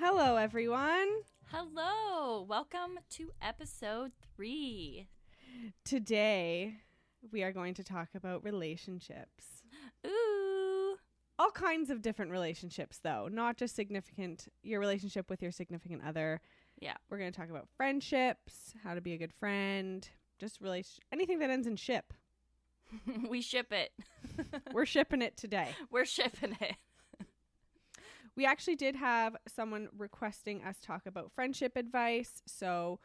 Hello, everyone. Hello. Welcome to episode 3. Today, we are going to talk about relationships. Ooh. All kinds of different relationships, though. Not just your relationship with your significant other. Yeah. We're going to talk about friendships, how to be a good friend, just anything that ends in ship. We ship it. We're shipping it today. We're shipping it. We actually did have someone requesting us talk about friendship advice, so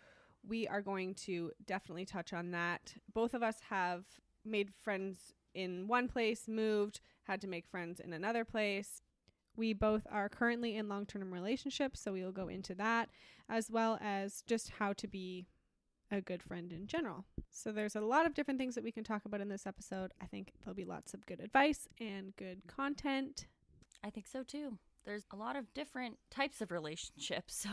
we are going to definitely touch on that. Both of us have made friends in one place, moved, had to make friends in another place. We both are currently in long-term relationships, so we will go into that, as well as just how to be a good friend in general. So there's a lot of different things that we can talk about in this episode. I think there'll be lots of good advice and good content. I think so too. There's a lot of different types of relationships,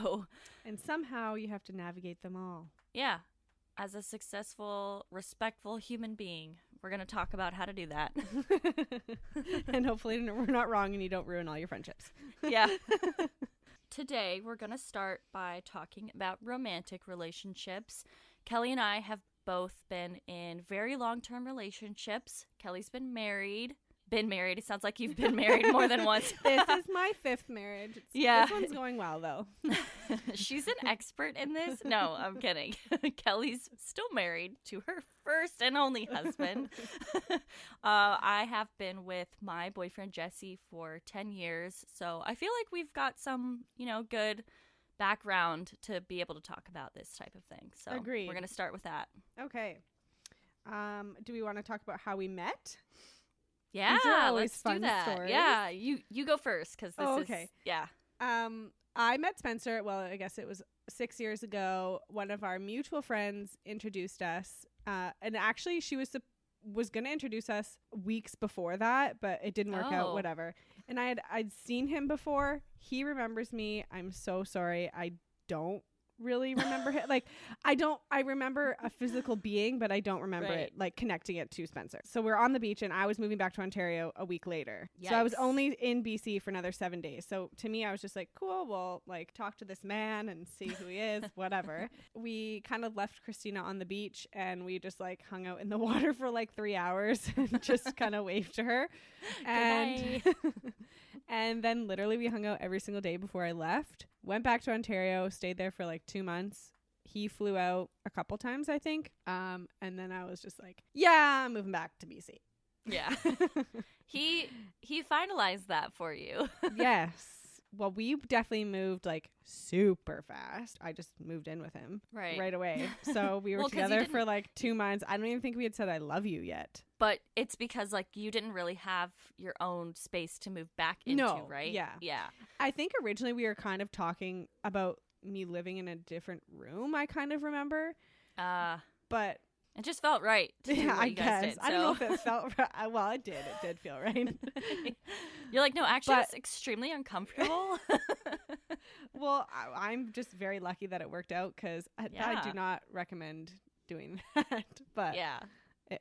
and somehow you have to navigate them all. Yeah. As a successful, respectful human being, we're going to talk about how to do that. And hopefully we're not wrong and you don't ruin all your friendships. Yeah. Today, we're going to start by talking about romantic relationships. Kelly and I have both been in very long-term relationships. Kelly's been married. It sounds like you've been married more than once. This is my 5th marriage. Yeah. This one's going well, though. She's an expert in this. No, I'm kidding. Kelly's still married to her first and only husband. I have been with my boyfriend, Jesse, for 10 years. So I feel like we've got some, good background to be able to talk about this type of thing. So Agreed. We're going to start with that. Okay. Do we want to talk about how we met? Yeah, These are always let's fun do that. stories. Yeah, you go first because this okay. is yeah. I met Spencer. Well, I guess it was 6 years ago. One of our mutual friends introduced us, and actually, she was going to introduce us weeks before that, but it didn't work out. Whatever. And I'd seen him before. He remembers me. I'm so sorry. I don't really remember him. I remember a physical being, but I don't remember it connecting it to Spencer. So we're on the beach and I was moving back to Ontario a week later. Yikes. So I was only in BC for another 7 days. So to me, I was just like, cool, well, talk to this man and see who he is, whatever. We kind of left Christina on the beach and we just hung out in the water for 3 hours and just kind of waved to her. And and then literally we hung out every single day before I left. Went back to Ontario, stayed there for 2 months. He flew out a couple times, I think. And then I was just like, yeah, I'm moving back to BC. Yeah. He finalized that for you. Yes. Well, we definitely moved super fast. I just moved in with him right away. So we were together for 2 months. I don't even think we had said I love you yet. But it's because you didn't really have your own space to move back into, right? Yeah. Yeah. I think originally we were kind of talking about me living in a different room, I kind of remember. But it just felt right to do what you guys did. I don't know if it felt right. Well, it did. It did feel right. You're like, no, actually, it's extremely uncomfortable. Well, I'm just very lucky that it worked out because I do not recommend doing that. But yeah,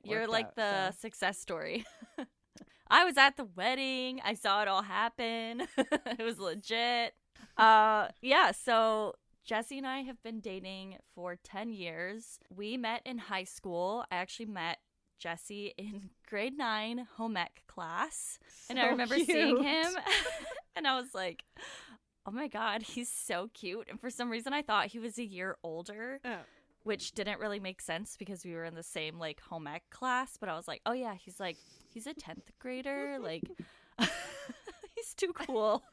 you're the success story. I was at the wedding. I saw it all happen. It was legit. Yeah, so Jesse and I have been dating for 10 years. We met in high school. I actually met Jesse in grade 9 home ec class. And I remember seeing him and I was like, oh my God, he's so cute. And for some reason I thought he was a year older, which didn't really make sense because we were in the same home ec class. But I was like, oh yeah, he's a 10th grader. He's too cool.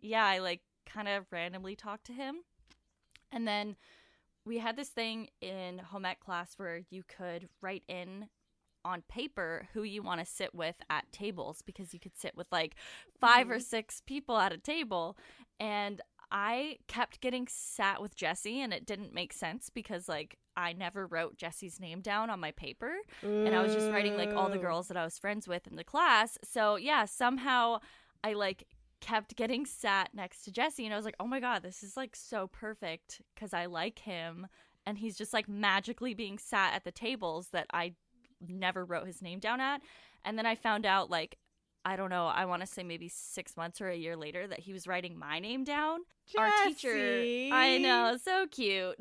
Yeah, I kind of randomly talked to him. And then we had this thing in home ec class where you could write in on paper who you want to sit with at tables because you could sit with 5 or 6 people at a table. And I kept getting sat with Jesse and it didn't make sense because I never wrote Jesse's name down on my paper. And I was just writing all the girls that I was friends with in the class. So yeah, somehow I kept getting sat next to Jesse and I was like, oh my God, this is so perfect because I like him and he's just magically being sat at the tables that I never wrote his name down at. And then I found out I don't know, I want to say maybe 6 months or a year later, that he was writing my name down. Jessie. Our teacher, I know, so cute.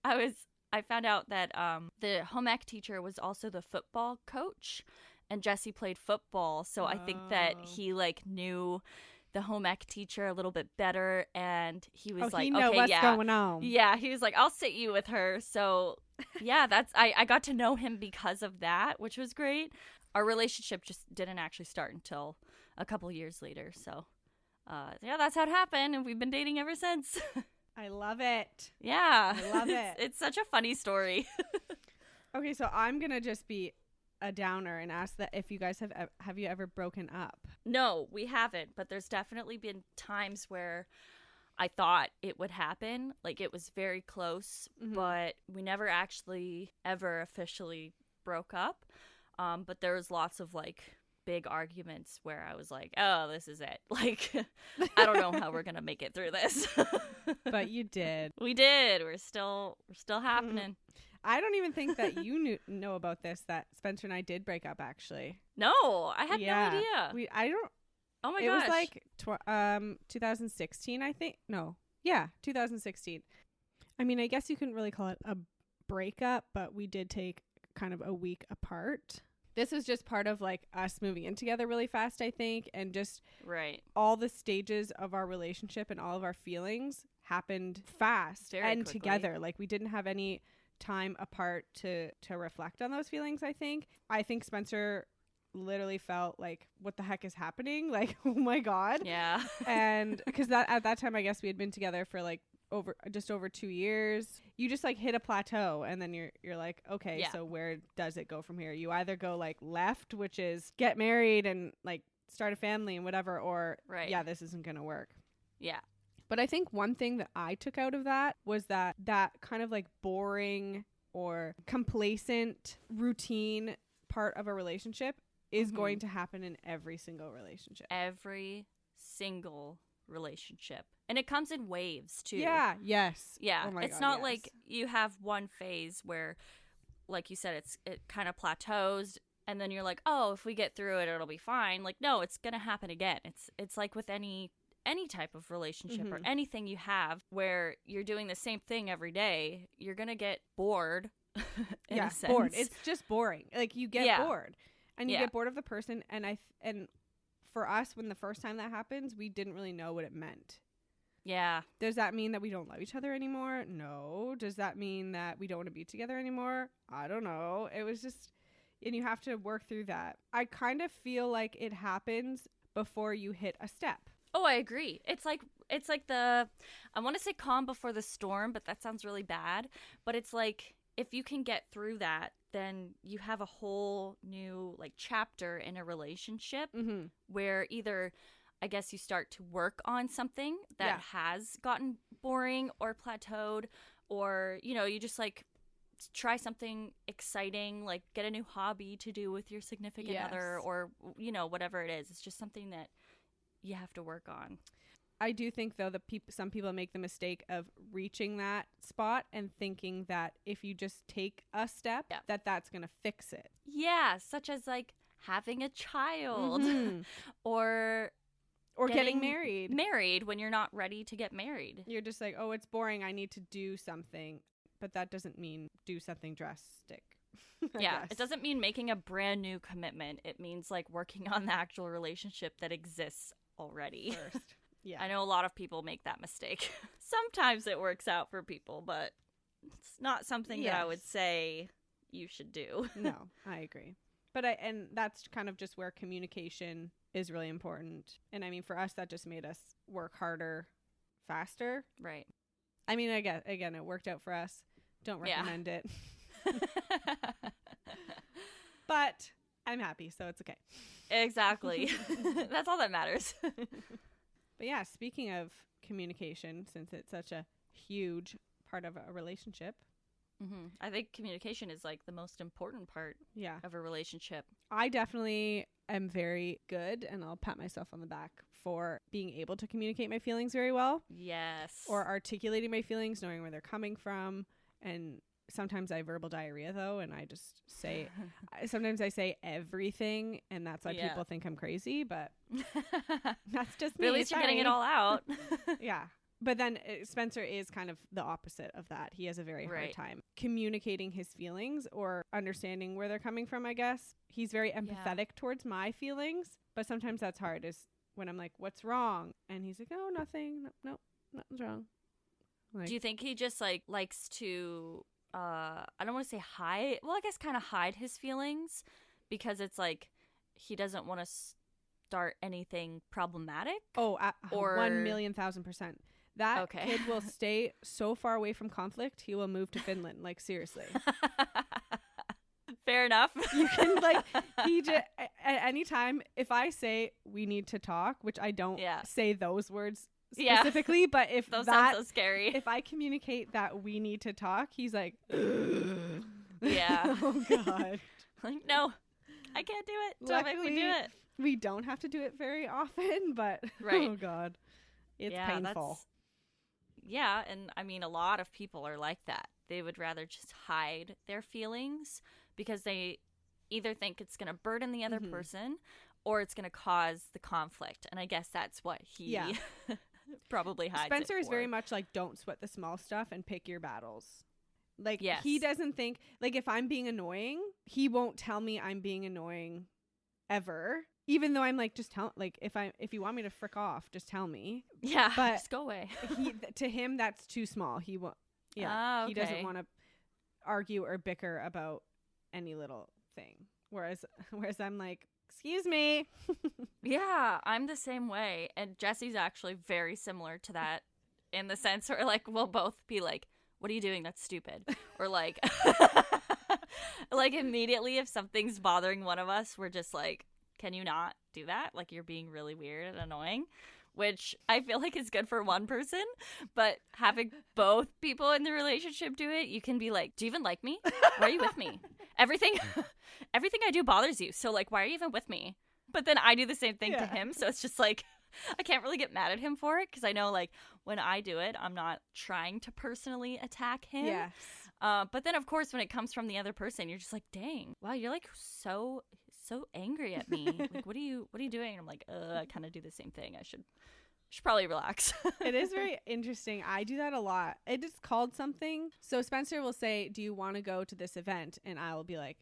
I found out that the home ec teacher was also the football coach, and Jesse played football, so I think that he like knew the home ec teacher a little bit better, and he was like, he know okay, what's yeah, going on. Yeah, he was like, I'll sit you with her. So yeah, I got to know him because of that, which was great. Our relationship just didn't actually start until a couple years later. So yeah, that's how it happened, and we've been dating ever since. I love it. Yeah, I love it. It's such a funny story. Okay, so I'm gonna just be a downer and ask that if you guys have you ever broken up? No, we haven't, but there's definitely been times where I thought it would happen, like it was very close, but we never actually ever officially broke up. But there was lots of like big arguments where I was like, oh, this is it. Like, I don't know how we're gonna make it through this. But you did. We did. We're still happening. I don't even think that you know about this, that Spencer and I did break up, actually. No, I had no idea. Oh my gosh. It was like 2016, I think. No. Yeah, 2016. I mean, I guess you couldn't really call it a breakup, but we did take kind of a week apart. This was just part of like us moving in together really fast, I think, and just all the stages of our relationship and all of our feelings happened fast very and quickly. Together. Like we didn't have any time apart to reflect on those feelings. I think Spencer literally felt like, what the heck is happening? Like, oh my God. Yeah. And because at that time, I guess we had been together for like just over 2 years. You just like hit a plateau, and then you're like, okay, so where does it go from here? You either go like left, which is get married and like start a family and whatever, or this isn't gonna work. Yeah. But I think one thing that I took out of that was that kind of like boring or complacent routine part of a relationship is going to happen in every single relationship. Every single relationship. And it comes in waves too. Yeah. Yes. Yeah. Oh it's not like you have one phase where, like you said, it kind of plateaus, and then you're like, oh, if we get through it, it'll be fine. Like, no, it's gonna happen again. It's like with any type of relationship or anything you have where you're doing the same thing every day, you're gonna get bored. in a sense. Bored. It's just boring. Like you get bored, and you get bored of the person. And for us, when the first time that happens, we didn't really know what it meant. Yeah. Does that mean that we don't love each other anymore? No. Does that mean that we don't want to be together anymore? I don't know. It was just, and you have to work through that. I kind of feel like it happens before you hit a step. Oh, I agree. It's like I want to say calm before the storm, but that sounds really bad. But it's like, if you can get through that, then you have a whole new like chapter in a relationship where either, I guess, you start to work on something that has gotten boring or plateaued, or, you just like try something exciting, like get a new hobby to do with your significant other, or, whatever it is. It's just something that you have to work on. I do think, though, that some people make the mistake of reaching that spot and thinking that if you just take a step, that's going to fix it. Yeah, such as like having a child or getting married. Married when you're not ready to get married. You're just like, oh, it's boring. I need to do something. But that doesn't mean do something drastic. Yeah, it doesn't mean making a brand new commitment. It means like working on the actual relationship that exists already. First. Yeah. I know a lot of people make that mistake. Sometimes it works out for people, but it's not something that I would say you should do. No, I agree. But and that's kind of just where communication is really important. And I mean, for us, that just made us work harder, faster. Right. I mean, again, it worked out for us. Don't recommend it. But I'm happy, so it's okay. Exactly. That's all that matters. But yeah, speaking of communication, since it's such a huge part of a relationship. I think communication is like the most important part of a relationship. I definitely am very good, and I'll pat myself on the back for being able to communicate my feelings very well. Yes. Or articulating my feelings, knowing where they're coming from, and sometimes I verbal diarrhea though, and I just say, sometimes I say everything, and that's why people think I'm crazy, but that's just me. But at least you're getting it all out. Yeah. But then Spencer is kind of the opposite of that. He has a very hard time communicating his feelings or understanding where they're coming from, I guess. He's very empathetic towards my feelings, but sometimes that's hard is when I'm like, what's wrong? And he's like, oh, nothing. No, nothing's wrong. Like, do you think he just like likes to, I don't want to say hide, well, I guess kind of hide his feelings because it's like he doesn't want to start anything problematic? Oh, or 1,000,000%. That kid will stay so far away from conflict, he will move to Finland. Like, seriously. Fair enough. You can, like, he just, at any time, if I say we need to talk, which I don't say those words specifically, but if those sound so scary. If I communicate that we need to talk, he's like, yeah. Oh, God. Like, no, I can't do it. Don't make me do it. We don't have to do it very often, but oh, God. It's painful. Yeah, and I mean, a lot of people are like that. They would rather just hide their feelings because they either think it's going to burden the other person or it's going to cause the conflict. And I guess that's what he probably hides. Spencer is very much like, don't sweat the small stuff and pick your battles. Like, he doesn't think, like, if I'm being annoying, he won't tell me I'm being annoying ever. Even though I'm like, just tell, like, if you want me to frick off, just tell me. Yeah, but just go away. To him, that's too small. He won't. Yeah, he doesn't want to argue or bicker about any little thing. Whereas I'm like, excuse me. Yeah, I'm the same way, and Jesse's actually very similar to that in the sense where, like, we'll both be like, "What are you doing? That's stupid," or like, like immediately if something's bothering one of us, we're just like, can you not do that? Like, you're being really weird and annoying, which I feel like is good for one person, but having both people in the relationship do it, you can be like, do you even like me? Why are you with me? Everything I do bothers you. So, like, why are you even with me? But then I do the same thing to him. So it's just like, I can't really get mad at him for it because I know, like, when I do it, I'm not trying to personally attack him. Yes. But then, of course, when it comes from the other person, you're just like, dang, wow, you're like so angry at me. Like, what are you doing? And I'm like, I kind of do the same thing. I should probably relax. It is very interesting. I do that a lot. It is called something. So Spencer will say, do you want to go to this event? And I will be like,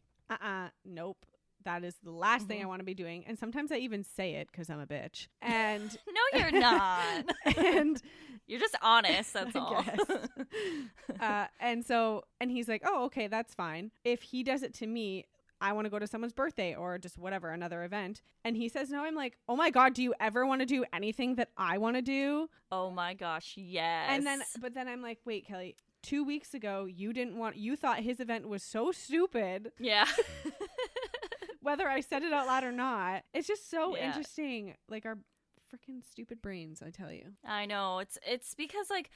nope. That is the last thing I want to be doing. And sometimes I even say it because I'm a bitch. And no, you're not. And you're just honest. That's all. And he's like, oh, okay, that's fine. If he does it to me, I want to go to someone's birthday or just whatever, another event. And he says no. I'm like, oh my God, do you ever want to do anything that I want to do? Oh my gosh, yes. And then I'm like, wait, Kelly, 2 weeks ago, you thought his event was so stupid. Yeah. Whether I said it out loud or not. It's just so interesting. Like, our freaking stupid brains, I tell you. I know. It's because like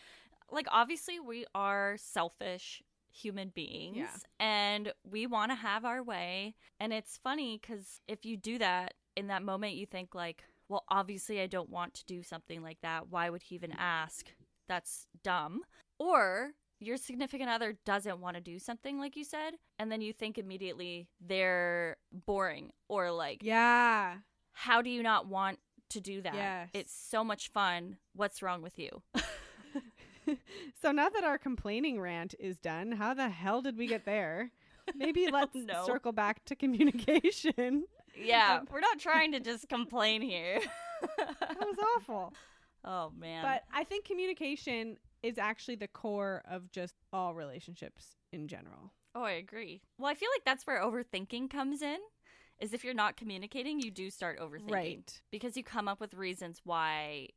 obviously we are selfish human beings and we want to have our way, and it's funny because if you do that in that moment, you think like, well, obviously I don't want to do something like that. Why would he even ask? That's dumb. Or your significant other doesn't want to do something like you said, and then you think immediately they're boring or like, how do you not want to do that? Yes. It's so much fun. What's wrong with you? So now that our complaining rant is done, how the hell did we get there? Maybe let's circle back to communication. Yeah, we're not trying to just complain here. That was awful. Oh, man. But I think communication is actually the core of just all relationships in general. Oh, I agree. Well, I feel like that's where overthinking comes in, is if you're not communicating, you do start overthinking. Right. Because you come up with reasons why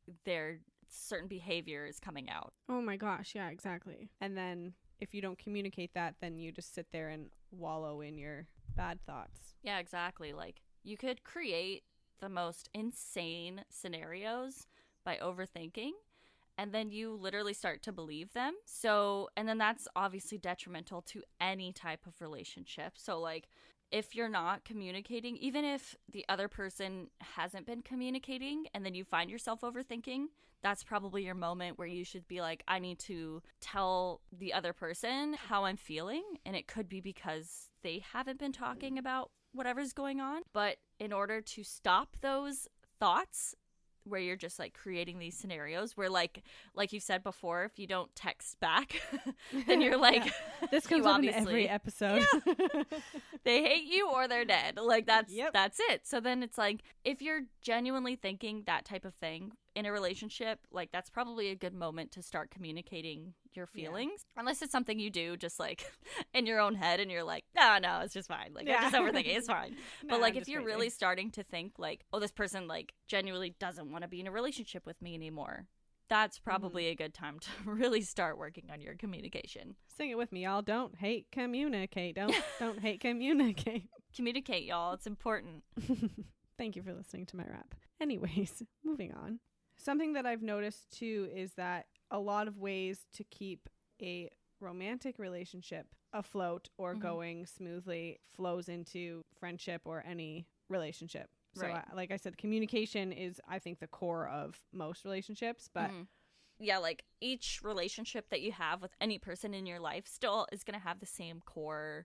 certain behavior is coming out. Oh my gosh, yeah, exactly. And then if you don't communicate that, then you just sit there and wallow in your bad thoughts. Yeah, exactly. Like, you could create the most insane scenarios by overthinking, and then you literally start to believe them. So, and then that's obviously detrimental to any type of relationship. So, like, if you're not communicating, even if the other person hasn't been communicating and then you find yourself overthinking, that's probably your moment where you should be like, I need to tell the other person how I'm feeling. And it could be because they haven't been talking about whatever's going on. But in order to stop those thoughts, where you're just like creating these scenarios where like you said before, if you don't text back, then you're like, this comes up in every episode. Yeah. They hate you or they're dead. Like that's it. So then it's like, if you're genuinely thinking that type of thing in a relationship, like that's probably a good moment to start communicating your feelings. Unless it's something you do just like in your own head and you're like, no, it's just fine. Like I'm just overthinking, it's fine. But like if you're really starting to think like, oh, this person like genuinely doesn't want to be in a relationship with me anymore, that's probably a good time to really start working on your communication. Sing it with me, y'all. Don't hate communicate. Don't hate communicate. Communicate, y'all. It's important. Thank you for listening to my rap. Anyways, moving on. Something that I've noticed too is that a lot of ways to keep a romantic relationship afloat or going smoothly flows into friendship or any relationship. So like I said, communication is, I think, the core of most relationships, but yeah, like each relationship that you have with any person in your life still is going to have the same core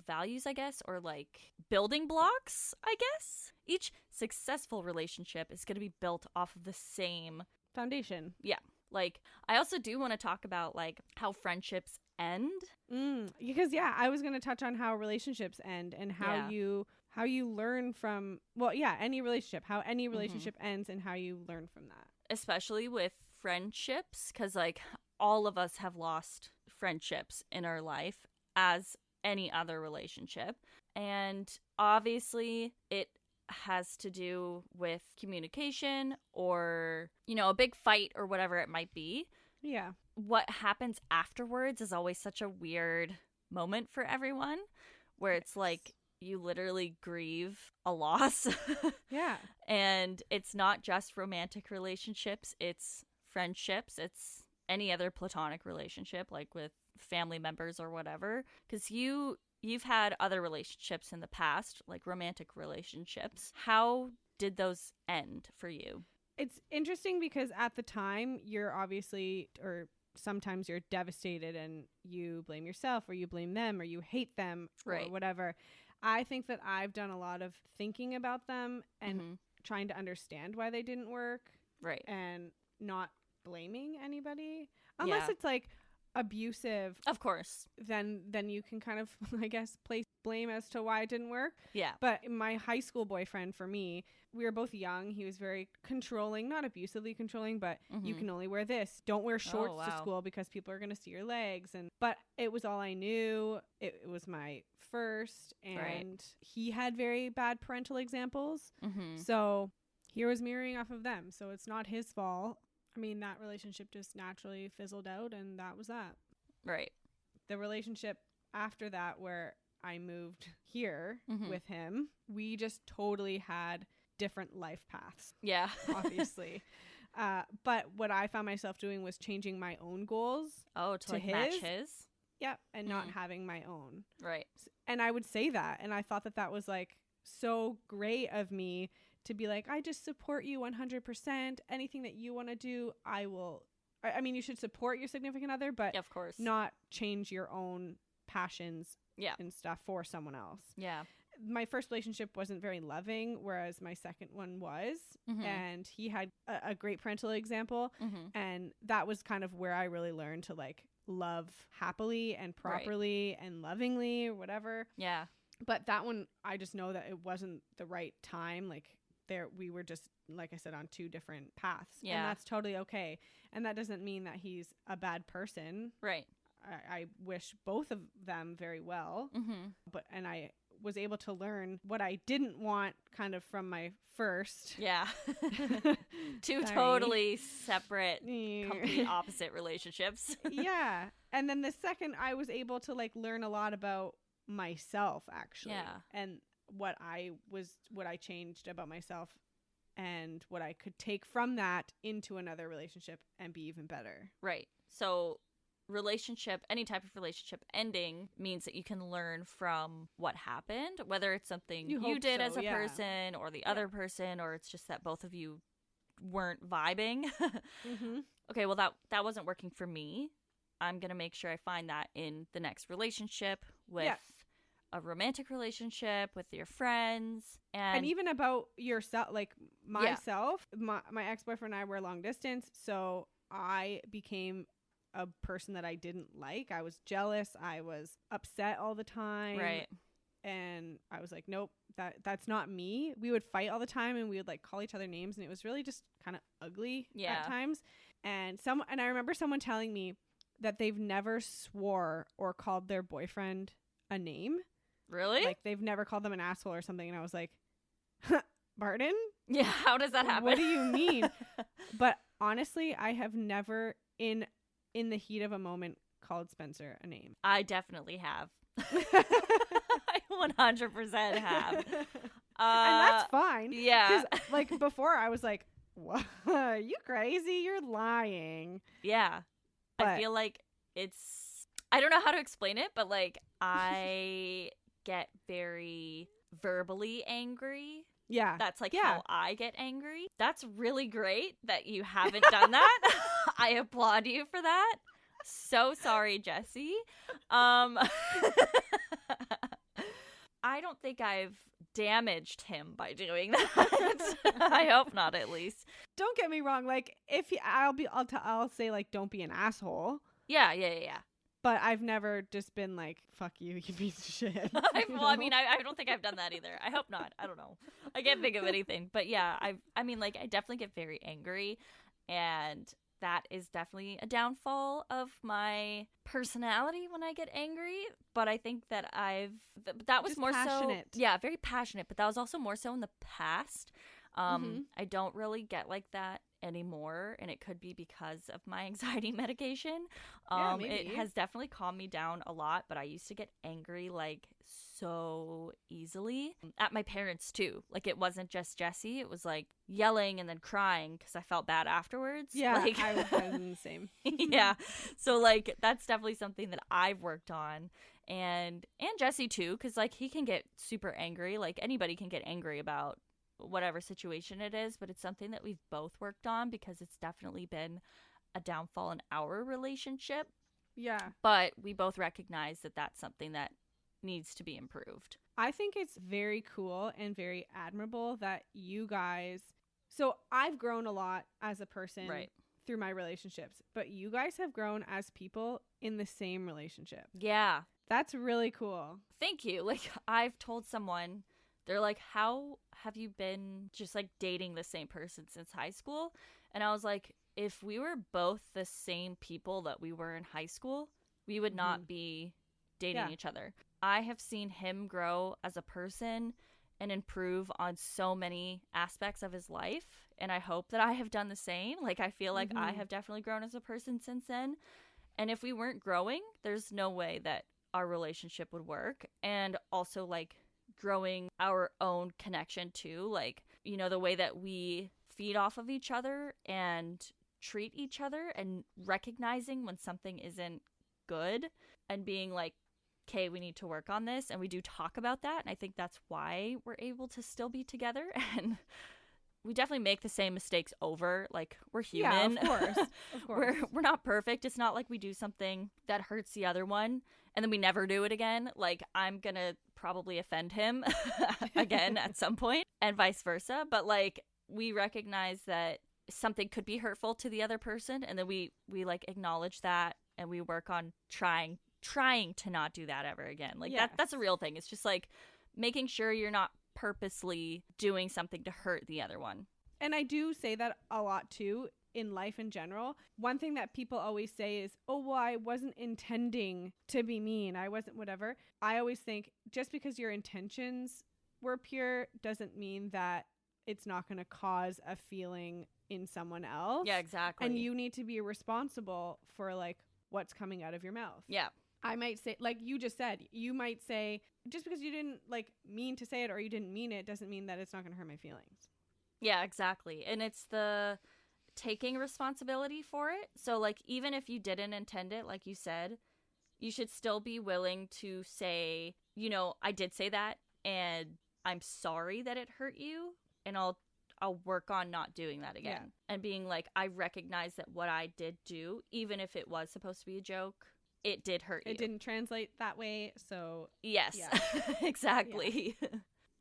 values, I guess, or like building blocks, I guess. Each successful relationship is going to be built off of the same foundation. Yeah. Like, I also do want to talk about like how friendships end. Because I was going to touch on how relationships end and how you learn from, any relationship, how any relationship ends and how you learn from that. Especially with friendships, because like all of us have lost friendships in our life as any other relationship. And obviously it has to do with communication or, a big fight or whatever it might be. Yeah. What happens afterwards is always such a weird moment for everyone, where it's like you literally grieve a loss. Yeah. And it's not just romantic relationships, it's friendships, it's any other platonic relationship, like with family members or whatever. Because you've had other relationships in the past, like romantic relationships. How did those end for you? It's interesting because at the time you're obviously, or sometimes you're devastated and you blame yourself or you blame them or you hate them or whatever. I think that I've done a lot of thinking about them and trying to understand why they didn't work. Right. And not blaming anybody. Unless it's like abusive. Of course. Then you can kind of, I guess, place blame as to why it didn't work. Yeah. But my high school boyfriend, for me, we were both young. He was very controlling, not abusively controlling, but you can only wear this. Don't wear shorts to school because people are going to see your legs. But it was all I knew. It was my first. And he had very bad parental examples. So he was mirroring off of them. So it's not his fault. I mean, that relationship just naturally fizzled out, and that was that. Right. The relationship after that, where I moved here with him, we just totally had different life paths. Yeah. Obviously. But what I found myself doing was changing my own goals. Oh, to like match his? Yep. And not having my own. Right. And I would say that. And I thought that was like so great of me to be like, I just support you 100%. Anything that you want to do, I will. I mean, you should support your significant other, but of course, not change your own passions and stuff for someone else. Yeah. My first relationship wasn't very loving, whereas my second one was. And he had a great parental example. And that was kind of where I really learned to like love happily and properly and lovingly or whatever. Yeah. But that one, I just know that it wasn't the right time. Like, we were just, like I said, on two different paths. Yeah. And that's totally okay. And that doesn't mean that he's a bad person. Right. I wish both of them very well. And I was able to learn what I didn't want kind of from my first. Yeah. Two totally separate, complete opposite relationships. Yeah. And then the second, I was able to like learn a lot about myself, actually. Yeah. And what I changed about myself and what I could take from that into another relationship and be even better. Right. So relationship, any type of relationship ending means that you can learn from what happened, whether it's something you did as a person or the other person, or it's just that both of you weren't vibing. Okay, well, that wasn't working for me. I'm going to make sure I find that in the next relationship with a romantic relationship with your friends. And even about yourself, like myself, my ex-boyfriend and I were long distance. So I became a person that I didn't like. I was jealous. I was upset all the time. Right. And I was like, nope, that's not me. We would fight all the time and we would like call each other names. And it was really just kind of ugly at times. And I remember someone telling me that they've never swore or called their boyfriend a name. Really? Like they've never called them an asshole or something. And I was like, pardon? Yeah, how does that happen? What do you mean? But honestly, I have never in the heat of a moment called Spencer a name. I definitely have. I 100% have. And that's fine. Yeah. Because like before I was like, what? Are you crazy? You're lying. Yeah. But I feel like I don't know how to explain it, but like I get very verbally angry. Yeah. That's like how I get angry. That's really great that you haven't done that. I applaud you for that. So sorry, Jessie. I don't think I've damaged him by doing that. I hope not, at least. Don't get me wrong. Like I'll say like, don't be an asshole. Yeah. But I've never just been like, fuck you, you piece of shit. I don't think I've done that either. I hope not. I don't know. I can't think of anything. But yeah, I definitely get very angry. And that is definitely a downfall of my personality when I get angry. But I think that that was just more passionate. Very passionate. But that was also more so in the past. I don't really get like that anymore, and it could be because of my anxiety medication. It has definitely calmed me down a lot, but I used to get angry like so easily at my parents too. Like it wasn't just Jessie, it was like yelling and then crying because I felt bad afterwards. Yeah, like, I was the same. Yeah, so like that's definitely something that I've worked on, and Jessie too, because like he can get super angry. Like anybody can get angry about whatever situation it is, but it's something that we've both worked on because it's definitely been a downfall in our relationship. Yeah. But we both recognize that that's something that needs to be improved. I think it's very cool and very admirable that you guys, so I've grown a lot as a person through my relationships, but you guys have grown as people in the same relationship. Yeah. That's really cool. Thank you. Like I've told someone, they're like, how have you been just like dating the same person since high school? And I was like, if we were both the same people that we were in high school, we would not be dating each other. I have seen him grow as a person and improve on so many aspects of his life. And I hope that I have done the same. Like, I feel like I have definitely grown as a person since then. And if we weren't growing, there's no way that our relationship would work. And also, like, growing our own connection too, like, you know, the way that we feed off of each other and treat each other, and recognizing when something isn't good and being like, okay, we need to work on this, and we do talk about that. And I think that's why we're able to still be together. And we definitely make the same mistakes over. Like, we're human. Yeah, of course. Of course. We're not perfect. It's not like we do something that hurts the other one and then we never do it again. Like, I'm gonna probably offend him again at some point, and vice versa. But like, we recognize that something could be hurtful to the other person, and then we like acknowledge that, and we work on trying to not do that ever again. Like, that's a real thing. It's just like making sure you're not purposely doing something to hurt the other one. And I do say that a lot too in life in general. One thing that people always say is, oh, well, I wasn't intending to be mean. I wasn't whatever. I always think just because your intentions were pure doesn't mean that it's not going to cause a feeling in someone else. Yeah, exactly. And you need to be responsible for like what's coming out of your mouth. Yeah. I might say, like you just said, you might say, just because you didn't like mean to say it or you didn't mean it doesn't mean that it's not going to hurt my feelings. Yeah, exactly. And it's taking responsibility for it. So, like, even if you didn't intend it, like you said, you should still be willing to say, you know, I did say that, and I'm sorry that it hurt you, and I'll work on not doing that again. Yeah. And being like, I recognize that what I did do, even if it was supposed to be a joke, it did hurt you. It didn't translate that way, so... Yes, yeah. exactly. Yeah.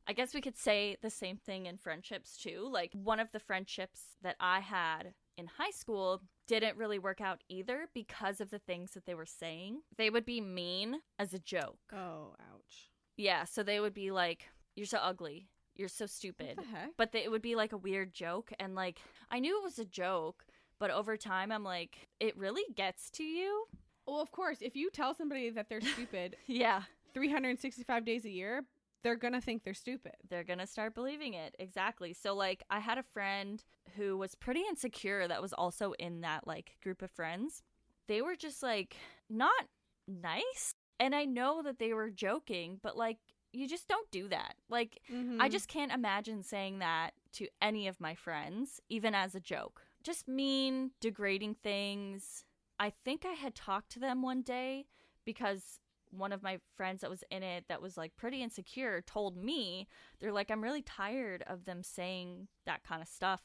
I guess we could say the same thing in friendships, too. Like, one of the friendships that I had in high school didn't really work out either because of the things that they were saying. They would be mean as a joke. Oh, ouch. Yeah, so they would be like, you're so ugly. You're so stupid. What the heck? But it would be like a weird joke. And like, I knew it was a joke, but over time, I'm like, it really gets to you? Well, of course, if you tell somebody that they're stupid yeah, 365 days a year, they're going to think they're stupid. They're going to start believing it. Exactly. So like, I had a friend who was pretty insecure that was also in that like group of friends. They were just like, not nice. And I know that they were joking, but like, you just don't do that. Like, I just can't imagine saying that to any of my friends, even as a joke. Just mean, degrading things. I think I had talked to them one day because one of my friends that was in it that was like pretty insecure told me, they're like, I'm really tired of them saying that kind of stuff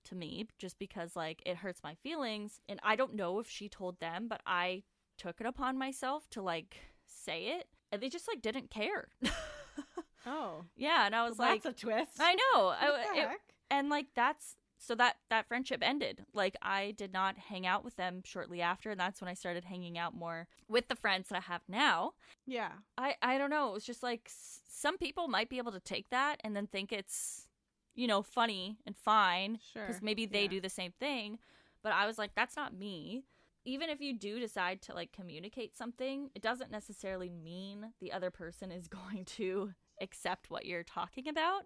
to me just because like it hurts my feelings. And I don't know if she told them, but I took it upon myself to like say it. And they just like didn't care. Oh. Yeah, and I was like, that's a twist. I know. What the heck? And like so that friendship ended. Like I did not hang out with them shortly after, and that's when I started hanging out more with the friends that I have now. Yeah. I don't know. It was just like some people might be able to take that and then think it's, you know, funny and fine. Sure. Because maybe they do the same thing. But I was like, that's not me. Even if you do decide to like communicate something, it doesn't necessarily mean the other person is going to accept what you're talking about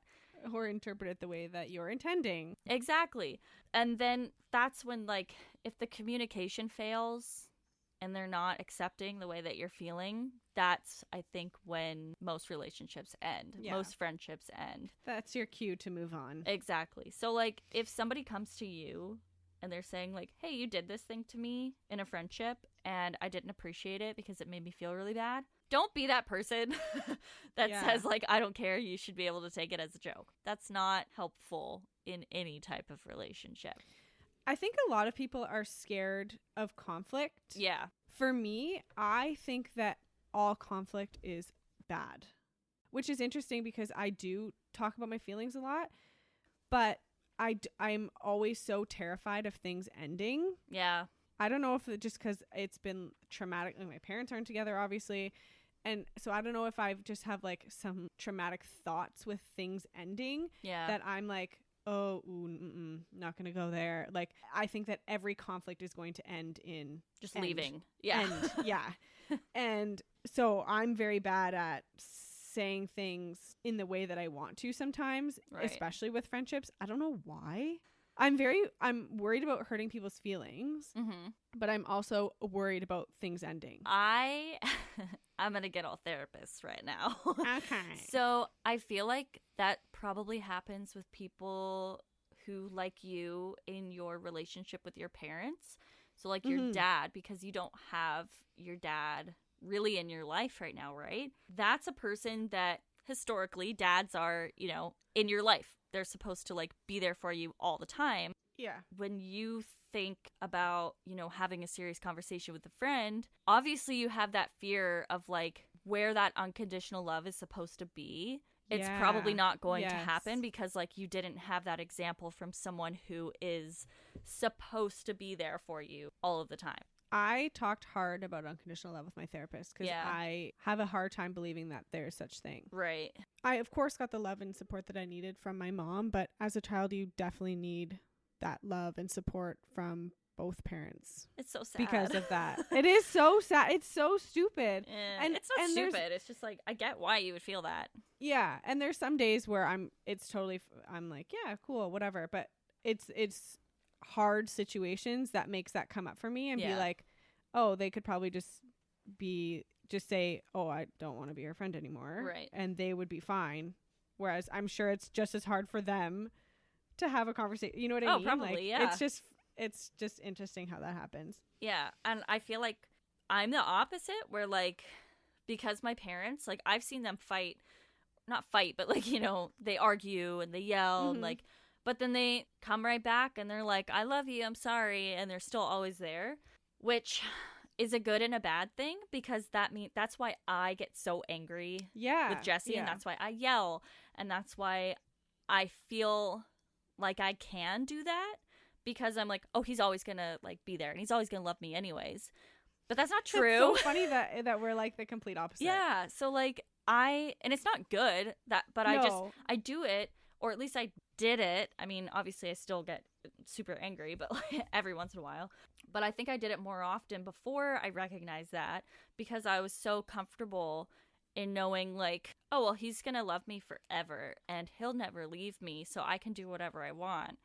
or interpret it the way that you're intending. Exactly. And then that's when like if the communication fails and they're not accepting the way that you're feeling, that's I think when most relationships end. Yeah. Most friendships end. That's your cue to move on. Exactly. So like if somebody comes to you and they're saying like, hey, you did this thing to me in a friendship and I didn't appreciate it because it made me feel really bad. Don't be that person that says like, I don't care. You should be able to take it as a joke. That's not helpful in any type of relationship. I think a lot of people are scared of conflict. Yeah. For me, I think that all conflict is bad, which is interesting because I do talk about my feelings a lot, but I'm always so terrified of things ending. Yeah. I don't know if it just because it's been traumatic. Like my parents aren't together, obviously. And so I don't know if I just have like some traumatic thoughts with things ending. Yeah. That I'm like, oh, not going to go there. Like, I think that every conflict is going to end in just leaving. Yeah. Yeah. And so I'm very bad at saying things in the way that I want to sometimes, especially with friendships. I don't know why. I'm worried about hurting people's feelings, but I'm also worried about things ending. I'm going to get all therapists right now. Okay. So I feel like that probably happens with people who like you in your relationship with your parents. So like your dad, because you don't have your dad really in your life right now, right? That's a person that historically dads are, you know, in your life. They're supposed to like be there for you all the time. Yeah. When you think about, you know, having a serious conversation with a friend, obviously you have that fear of like where that unconditional love is supposed to be. It's probably not going to happen because like you didn't have that example from someone who is supposed to be there for you all of the time. I talked hard about unconditional love with my therapist because I have a hard time believing that there's such thing. Right. I, of course, got the love and support that I needed from my mom, but as a child, you definitely need that love and support from both parents. It's so sad. Because of that. It is so sad. It's so stupid. And it's not stupid. It's just like, I get why you would feel that. Yeah. And there's some days where I'm like, yeah, cool, whatever. But it's hard situations that makes that come up for me and be like, oh, they could probably just say, oh, I don't want to be your friend anymore. Right. And they would be fine. Whereas I'm sure it's just as hard for them to have a conversation. You know what I mean? Oh, probably, like, it's just interesting how that happens. Yeah. And I feel like I'm the opposite, where like, because my parents, like, I've seen them not fight, but like, they argue and they yell and like, but then they come right back and they're like, I love you, I'm sorry. And they're still always there, which is a good and a bad thing, because that's why I get so angry with Jesse, and that's why I yell, and that's why I feel like I can do that, because I'm like, oh, he's always gonna like be there and he's always gonna love me anyways. But that's not true. It's so funny that we're like the complete opposite. Yeah. So like and it's not good but I do it, or at least I did it. I mean, obviously I still get super angry, but like every once in a while. But I think I did it more often before I recognized that, because I was so comfortable in knowing like, oh, well, he's going to love me forever and he'll never leave me, so I can do whatever I want.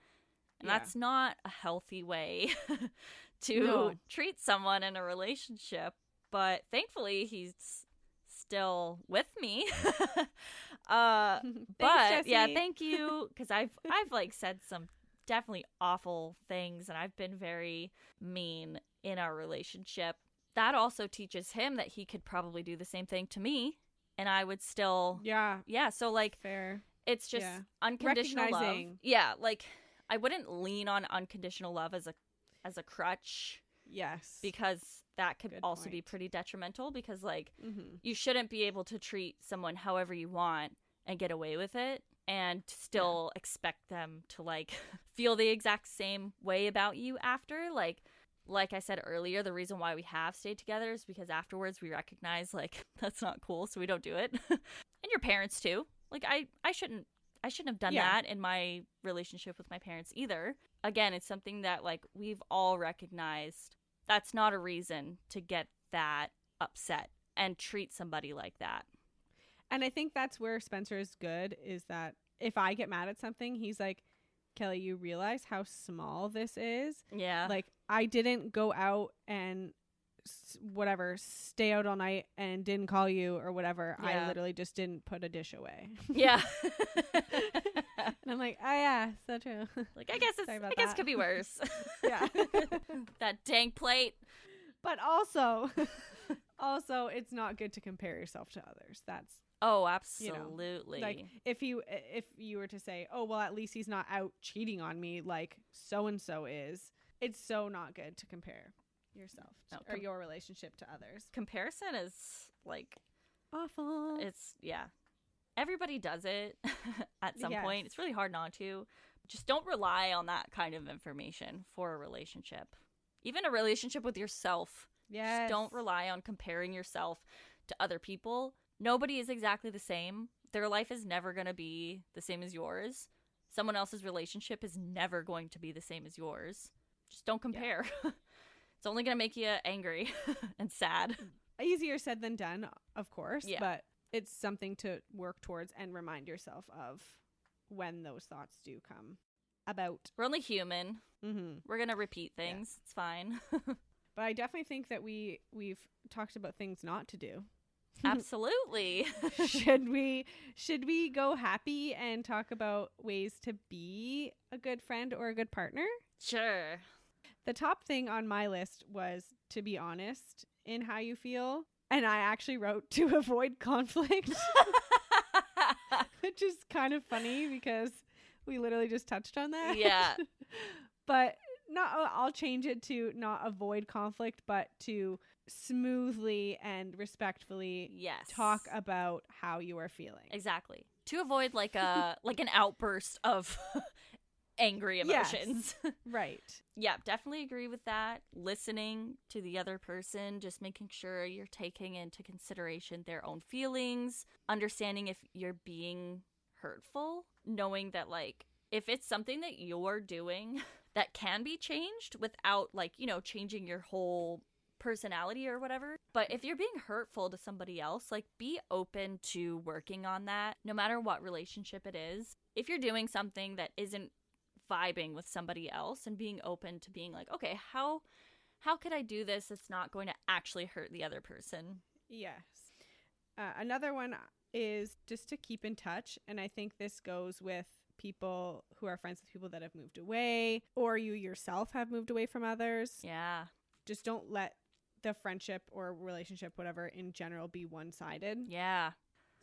And that's not a healthy way to treat someone in a relationship. But thankfully, he's still with me. But Jesse. yeah, thank you, because I've like said some definitely awful things, and I've been very mean in our relationship. That also teaches him that he could probably do the same thing to me, and I would still so like fair. It's just unconditional love. Yeah, like I wouldn't lean on unconditional love as a crutch. Yes, because that could also be pretty detrimental, because like you shouldn't be able to treat someone however you want and get away with it and still expect them to like feel the exact same way about you after. Like I said earlier, the reason why we have stayed together is because afterwards we recognize like that's not cool, so we don't do it. And your parents too. Like I shouldn't have done that in my relationship with my parents either. Again, it's something that like we've all recognized. That's not a reason to get that upset and treat somebody like that. And I think that's where Spencer is good, is that if I get mad at something, he's like, Kelly, you realize how small this is? Yeah. Like, I didn't go out and stay out all night and didn't call you or whatever. Yeah. I literally just didn't put a dish away. Yeah. And I'm like, oh yeah, so true. Like, I guess it could be worse. Yeah. That dang plate. But also it's not good to compare yourself to others. That's absolutely. Like if you were to say, oh well, at least he's not out cheating on me like so and so is, it's so not good to compare yourself or your relationship to others. Comparison is like awful. It's everybody does it at some point. It's really hard not to. Just don't rely on that kind of information for a relationship. Even a relationship with yourself. Yes. Just don't rely on comparing yourself to other people. Nobody is exactly the same. Their life is never going to be the same as yours. Someone else's relationship is never going to be the same as yours. Just don't compare. Yeah. It's only going to make you angry and sad. Easier said than done, of course, but it's something to work towards and remind yourself of when those thoughts do come about. We're only human. Mm-hmm. We're going to repeat things. Yeah. It's fine. But I definitely think that we've talked about things not to do. Absolutely. Should we go happy and talk about ways to be a good friend or a good partner? Sure. The top thing on my list was to be honest in how you feel. And I actually wrote to avoid conflict, which is kind of funny because we literally just touched on that. Yeah. But I'll change it to not avoid conflict, but to smoothly and respectfully talk about how you are feeling. Exactly. To avoid like an outburst of angry emotions. Yes. Right. Yeah, definitely agree with that. Listening to the other person, just making sure you're taking into consideration their own feelings, understanding if you're being hurtful, knowing that like if it's something that you're doing that can be changed without like, changing your whole personality or whatever. But if you're being hurtful to somebody else, like be open to working on that no matter what relationship it is. If you're doing something that isn't vibing with somebody else and being open to being like, okay, how could I do this that's not going to actually hurt the other person? Yes. Another one is just to keep in touch. And I think this goes with people who are friends with people that have moved away, or you yourself have moved away from others. Yeah. Just don't let the friendship or relationship, whatever, in general be one-sided. Yeah.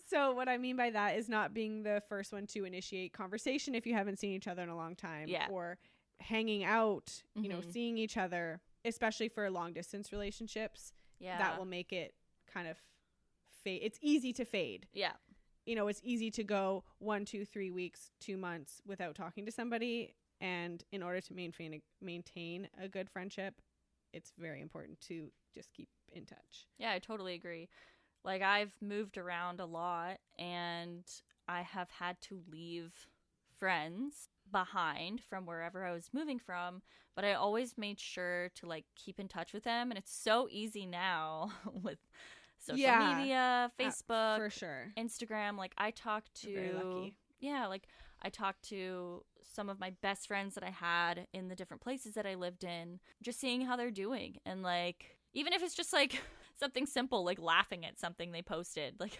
So what I mean by that is not being the first one to initiate conversation if you haven't seen each other in a long time, or hanging out, you know, seeing each other, especially for long distance relationships. Yeah. That will make it kind of fade. It's easy to fade. Yeah. You know, it's easy to go 1, 2, 3 weeks, 2 months without talking to somebody. And in order to maintain a good friendship, it's very important to just keep in touch. Yeah, I totally agree. Like, I've moved around a lot, and I have had to leave friends behind from wherever I was moving from, but I always made sure to, like, keep in touch with them. And it's so easy now with social media, Facebook, for sure, Instagram. Like, I talk to, you're very lucky. Yeah, like, I talked to some of my best friends that I had in the different places that I lived in, just seeing how they're doing. And, like, even if it's just, like, something simple, like laughing at something they posted, like,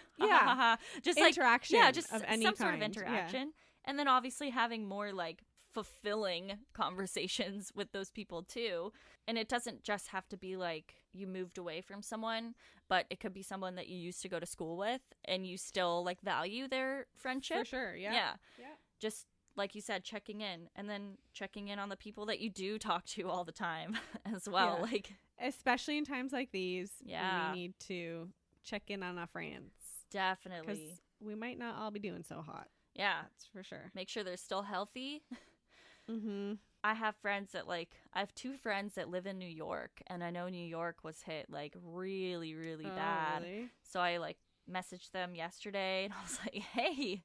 just interaction, like, just of any some kind. sort of interaction. And then obviously having more, like, fulfilling conversations with those people too. And it doesn't just have to be like you moved away from someone, but it could be someone that you used to go to school with and you still, like, value their friendship. For sure. Yeah. Just like you said, checking in, and then checking in on the people that you do talk to all the time as well. Like, especially in times like these, we need to check in on our friends. Definitely. Because we might not all be doing so hot. Yeah. That's for sure. Make sure they're still healthy. Mm-hmm. I have friends that, like, I have 2 friends that live in New York, and I know New York was hit, like, really, really bad. Really? So I, like, messaged them yesterday, and I was like, hey,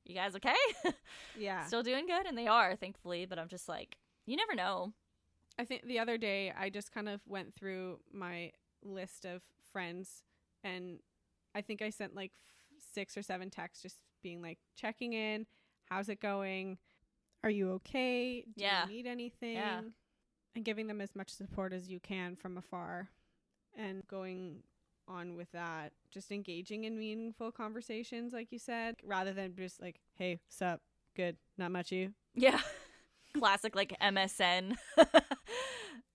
you guys okay? Yeah. Still doing good? And they are, thankfully, but I'm just like, you never know. I think the other day I just kind of went through my list of friends, and I think I sent like 6 or 7 texts just being like, checking in, how's it going? Are you okay? Do you need anything? Yeah. And giving them as much support as you can from afar, and going on with that, just engaging in meaningful conversations, like you said, rather than just like, hey, sup, good, not much, you? Yeah. Classic, like, MSN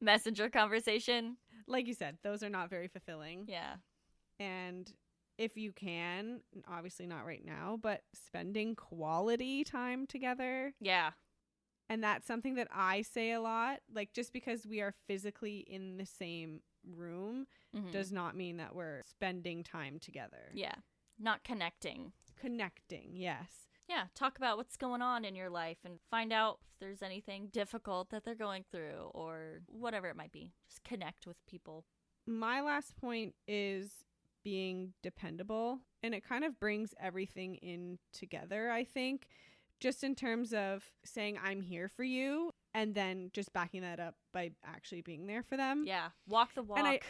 messenger conversation. Like you said, those are not very fulfilling. Yeah. And if you can, obviously not right now, but spending quality time together. Yeah. And that's something that I say a lot. Like, just because we are physically in the same room does not mean that we're spending time together. Yeah. Not connecting. Connecting, yes. Yeah. Talk about what's going on in your life and find out if there's anything difficult that they're going through or whatever it might be. Just connect with people. My last point is being dependable, and it kind of brings everything in together, I think, just in terms of saying I'm here for you, and then just backing that up by actually being there for them. Yeah. Walk the walk. And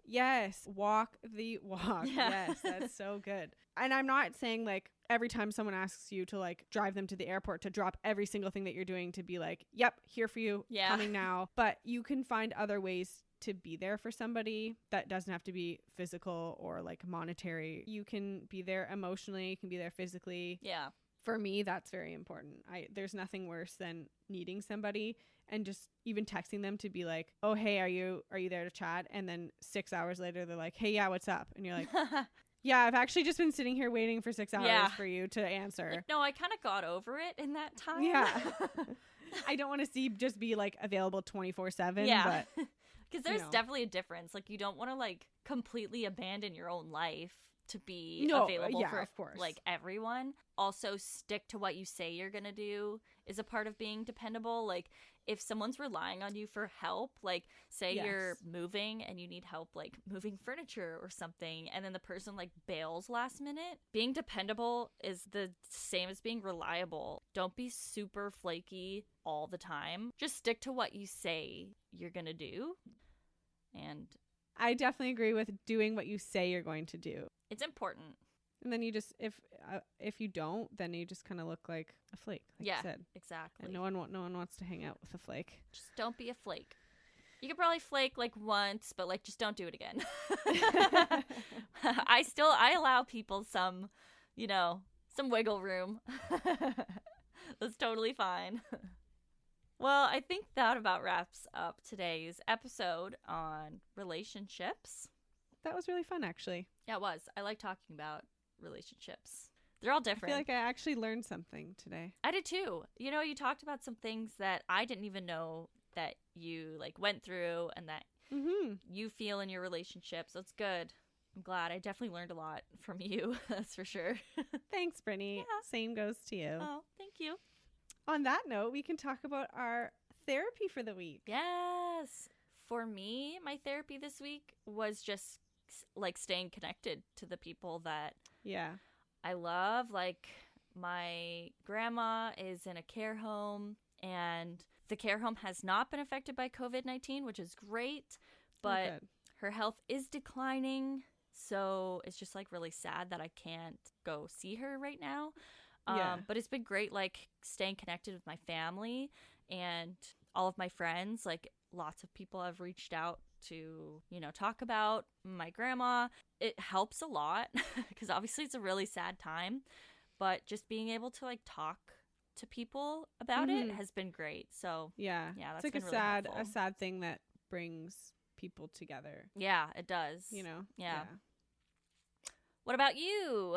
yes, walk the walk. Yeah. Yes, that's so good. And I'm not saying like every time someone asks you to like drive them to the airport to drop every single thing that you're doing to be like, yep, here for you, coming now. But you can find other ways to be there for somebody that doesn't have to be physical or like monetary. You can be there emotionally, you can be there physically. Yeah. For me, that's very important. There's nothing worse than needing somebody and just even texting them to be like, oh, hey, are you there to chat? And then 6 hours later, they're like, hey, yeah, what's up? And you're like, yeah, I've actually just been sitting here waiting for 6 hours for you to answer. Like, no, I kind of got over it in that time. Yeah. I don't want to just be like available 24/7. Yeah. But because there's definitely a difference. Like, you don't want to like completely abandon your own life to be available for, of course, like, everyone. Also, stick to what you say you're gonna do is a part of being dependable. Like, if someone's relying on you for help, like, say you're moving and you need help, like, moving furniture or something, and then the person, like, bails last minute, being dependable is the same as being reliable. Don't be super flaky all the time. Just stick to what you say you're gonna do. And I definitely agree with doing what you say you're going to do. It's important. And then you just, if you don't, then you just kind of look like a flake, like you said. Exactly. And no one wants to hang out with a flake. Just don't be a flake. You could probably flake like once, but like just don't do it again. I allow people some some wiggle room. That's totally fine. Well, I think that about wraps up today's episode on relationships. That was really fun, actually. Yeah, it was. I like talking about relationships. They're all different. I feel like I actually learned something today. I did too. You talked about some things that I didn't even know that you went through and that you feel in your relationship. So it's good. I'm glad. I definitely learned a lot from you. That's for sure. Thanks, Brittany. Yeah. Same goes to you. Oh, thank you. On that note, we can talk about our therapy for the week. Yes. For me, my therapy this week was just staying connected to the people that I love. My grandma is in a care home, and the care home has not been affected by COVID-19, which is great, but her health is declining. So it's just really sad that I can't go see her right now. But it's been great, staying connected with my family and all of my friends. Lots of people have reached out to, talk about my grandma. It helps a lot because obviously it's a really sad time, but just being able to talk to people about it has been great. So that's it's been a really helpful. A sad thing that brings people together. Yeah, it does. Yeah. What about you?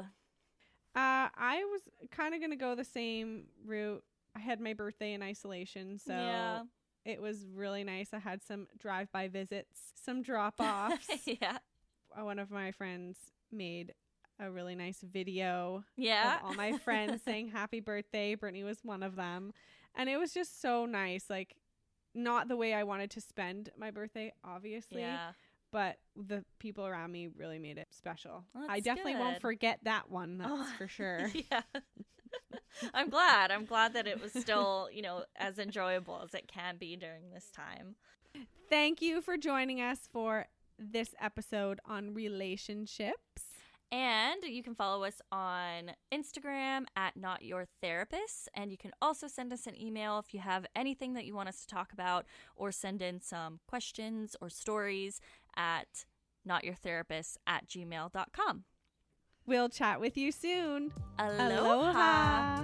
I was kind of going to go the same route. I had my birthday in isolation, so it was really nice. I had some drive-by visits, some drop-offs. Yeah. One of my friends made a really nice video of all my friends saying happy birthday. Brittany was one of them. And it was just so nice. Not the way I wanted to spend my birthday, obviously. Yeah. But the people around me really made it special. Well, I definitely won't forget that one. That's for sure. Yeah. I'm glad. I'm glad that it was still, as enjoyable as it can be during this time. Thank you for joining us for this episode on relationships. And you can follow us on Instagram at Not Your Therapist. And you can also send us an email if you have anything that you want us to talk about, or send in some questions or stories at notyourtherapist@gmail.com. We'll chat with you soon. Aloha.